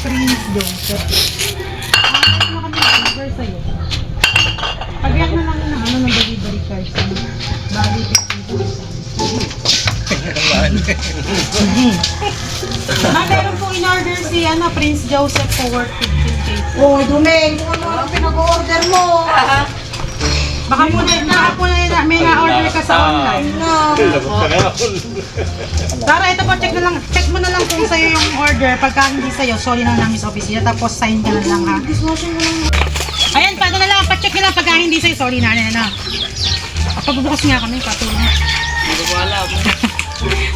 Prince Joseph. Ano kami number sa'yo? Pag-iyak na lang ng ano ng delivery charge sa bali 50,000. Meron po in-order si Prince Joseph for worth 15K. Oh, Dumeng, kung ano pinag-order mo? Baka po na may na-order ka sa online. Tara, ito po, check mo na lang kung sa'yo yung order. Pagka hindi sa'yo, sorry na namin sa opisina. Tapos sign ka na lang ha. Ayan, paano na lang, pa-check na lang pagka hindi sa'yo, sorry na. Pagbubukas nga kami, patulong. Hindi ko alam.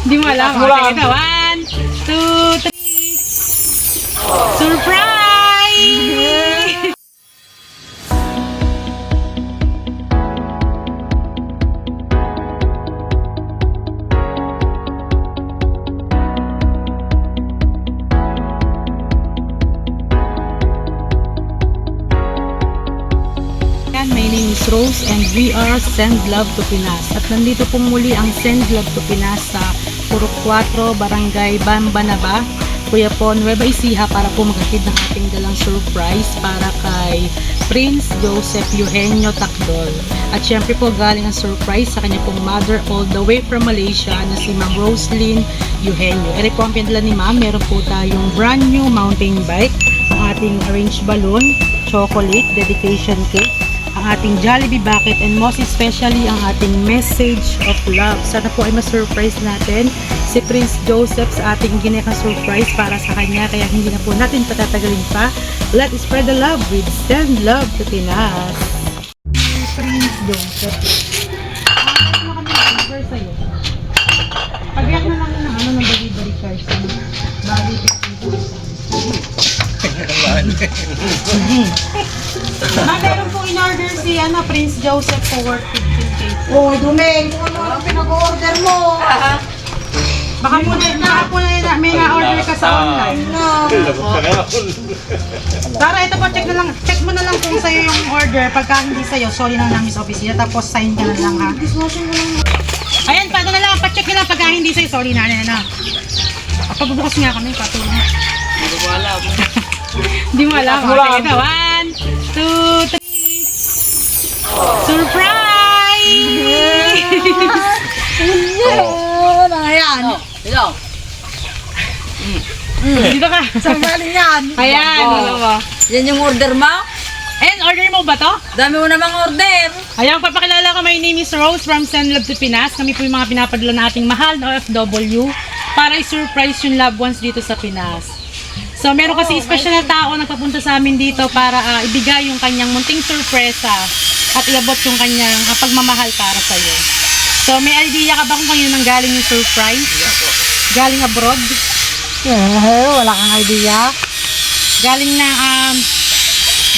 Hindi mo alam. Okay, ito. 1, 2, 3. Surprise! My name is Rose and we are Send Love to Pinas. At nandito po muli ang Send Love to Pinas sa Purok 4, Barangay Bambanaba, Kuya Po, Nueva Ecija para po maghatid ng ating dalang surprise para kay Prince Joseph Eugenio Tacdol. At syempre po galing ang surprise sa kanya pong mother all the way from Malaysia na si Ma'am Roslyn Eugenio. Ere po ang pinadala ni Ma'am, meron po tayong brand new mountain bike, ang ating arranged balloon, chocolate, dedication cake, ang ating Jollibee bucket, and most especially ang ating message of love. Sana po ay ma-surprise natin si Prince Joseph sa ating ginekang surprise para sa kanya, kaya hindi na po natin patatagalin pa. Let's spread the love with Send Love to Pinas. Prince Joseph. Ano kami number sa'yo? Pag-iyak na lang ng ano ng delivery charge sa bali 50,000. Meron po in-order si Prince Joseph for worth 15K. Oh, Dumeng, kung ano pinag-order mo? Baka po na may na-order ka sa online. Tara, ito po, check mo na lang kung sa'yo yung order. Pagka hindi sa'yo, sorry na namin sa opisina. Tapos sign ka na lang ha. Ayan, paano na lang, pa-check na lang pagka hindi sa'yo, sorry na. Pagbubukas nga kami, patulong. Hindi ko alam. Hindi mo alam. Okay, ito. 1, 2, 3. Surprise! Ayan. Hello. Dito ka. Saan galing yan? Ayan. Yan yung order mo? Ayan, order mo ba to? Dami mo namang order. Ayan, papakilala ko. My name is Rose from Send Love to Pinas. Kami po yung mga pinapadala na ating mahal na OFW para i-surprise yung loved ones dito sa Pinas. So, meron kasi special na tao nagpapunta sa amin dito para ibigay yung kanyang munting sorpresa at iabot yung kanyang pagmamahal para sa'yo. So, may idea ka ba kung kanino nang galing yung surprise? Galing abroad? Wala kang idea. Galing na,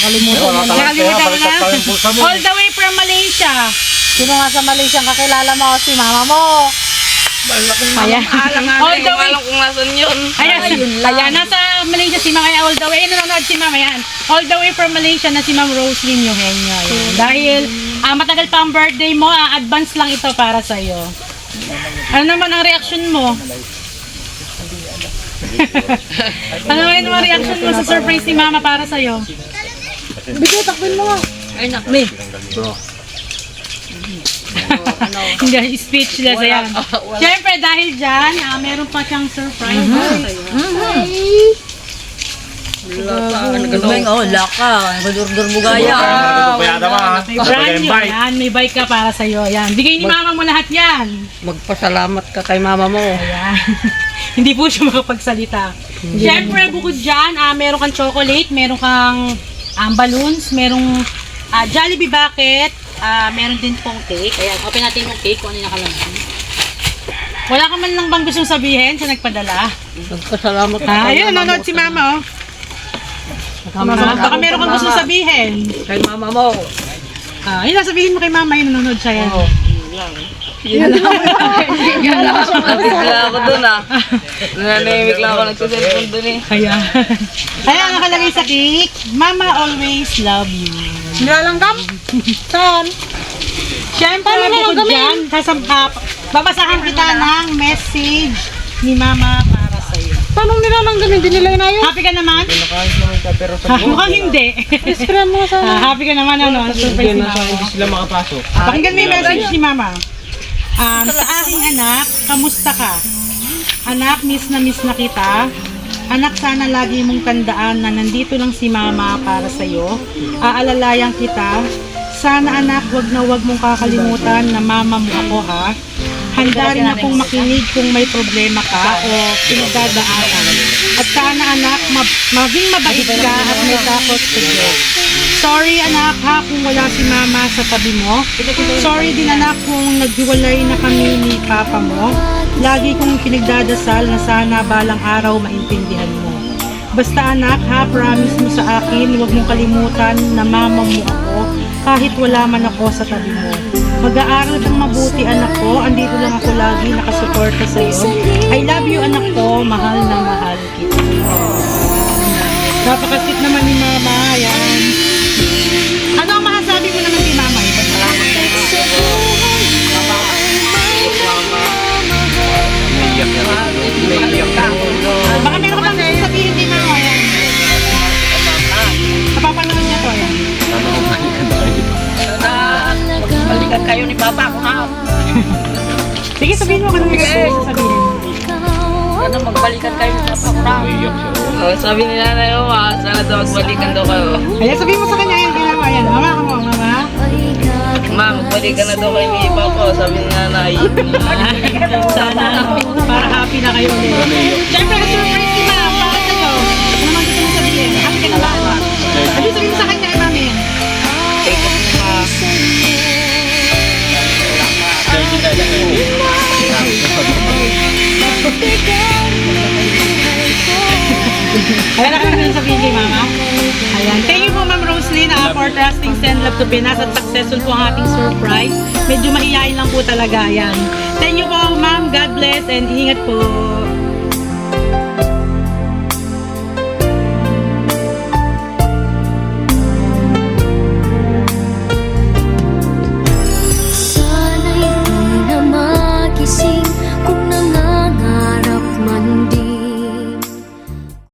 kalimutan na. All the way from Malaysia. Sino nga sa Malaysia kakilala mo? Si mama mo. Ayan. All the way. Kung nasan yun. Ayan, nasa Malaysia si Mama, all the way. Nanonood si Mama, yan. All the way from Malaysia na si Ma'am Roslyn Eugenio. Ayan. Dahil matagal pa ang birthday mo, advance lang ito para sa'yo. Ano naman ang reaction mo? Ano naman ang reaction mo sa surprise ni Mama para sa'yo? Bigay, takbin mo. Ay, nakmi. Hindi, speechless. Ayan. Siyempre, dahil dyan, meron pa siyang surprise para sa'yo. Dumeng, laka. Nag-order mo gaya. May brand new yan. May bike ka para sa'yo. Ayan. Bigay ni Mama mo lahat yan. Magpasalamat ka kay mama mo. Ayan. Hindi po siya makapagsalita. Siyempre, bukod dyan, meron kang chocolate, meron kang balloons, merong Jollibee bucket, meron din pong cake. Ayan, open natin yung cake kung ano yung nakalaman. Wala ka man lang bang gustong sabihin sa nagpadala? Magpasalamat ka Ayun, nanonood si Mama, oh. Baka meron kang gustong sabihin. kay mama mo. Yun lang, sabihin mo kay Mama, yun nanonood siya yan. Bigla ako dun Nanahimik lang ako nagsaselfon dun Kaya nakalagay sa cake, Mama always love you. Nilalanggam? Saan? Siyempre, bukod dyan, babasahan kita ng message ni Mama para sa'yo. Paano nilalanggan? Hindi nila inayos. Happy ka naman? Nakahit naman ka, pero sa Mukhang hindi. Ispray mo sana. Happy ka naman, ano? Surprise ni Hindi Mama. sila makapasok. Pakinggan mo yung message ni Mama. Sa aking anak, kamusta ka? Anak, miss na kita. Anak, sana lagi mong tandaan na nandito lang si Mama para sa'yo. Aalalayan kita. Sana anak, wag na wag mong kakalimutan na mama mo ako ha. Handa rin akong makinig kung may problema ka o pinagdadaanan. At sana anak, maging mabait ka at may takot sa Diyos. Sorry anak ha kung wala si mama sa tabi mo. Sorry din anak kung naghiwalay na kami ni papa mo. Lagi kong pinagdadasal na sana balang araw maintindihan mo. Basta anak ha, promise mo sa akin, huwag mong kalimutan na mama mo ako kahit wala man ako sa tabi mo. Mag-aaral kang mabuti anak ko, andito lang ako lagi nakasuporta sa iyo. I love you anak ko, mahal na mahal kita. Napakasit naman ni mama, yan. Ano ang masasabi mo naman kay mama? Naiyak na. Naiyak na. Baka meron ka pang sasabihin kay mama, yan. Napapanood niya to, yan. Sana mabalikan na kayo. Balikan kayo ni Papa ko ha. Sige, sabihin mo kung ano yung sasabihin. Sana magbalikan kayo ni Papa ko ha. Naiyak siya. Sabi ni nanay ko ha, sana daw magbalikan daw kayo. Ayan, sabihin mo sa kanya yan, kay mama, yan. Mama ka mo, mama. Ma, magbalikan na daw kayo ni Papa, sabi ni nanay. Sana, para happy na kayo ulit. Siyempre, surprise si mama, para sa'yo. Ano naman gusto mo sabihin? Happy ka na ba? Ano sabihin mo sa kanya kay mami? Ayan, ako naman sabihin kay mama. Ayan. Thank you po, Ma'am Roslyn, for trusting Send Love to Pinas at successful po ang ating surprise. Medyo maiyain lang po talaga. Ayan. Thank you po, Ma'am. God bless and ingat po.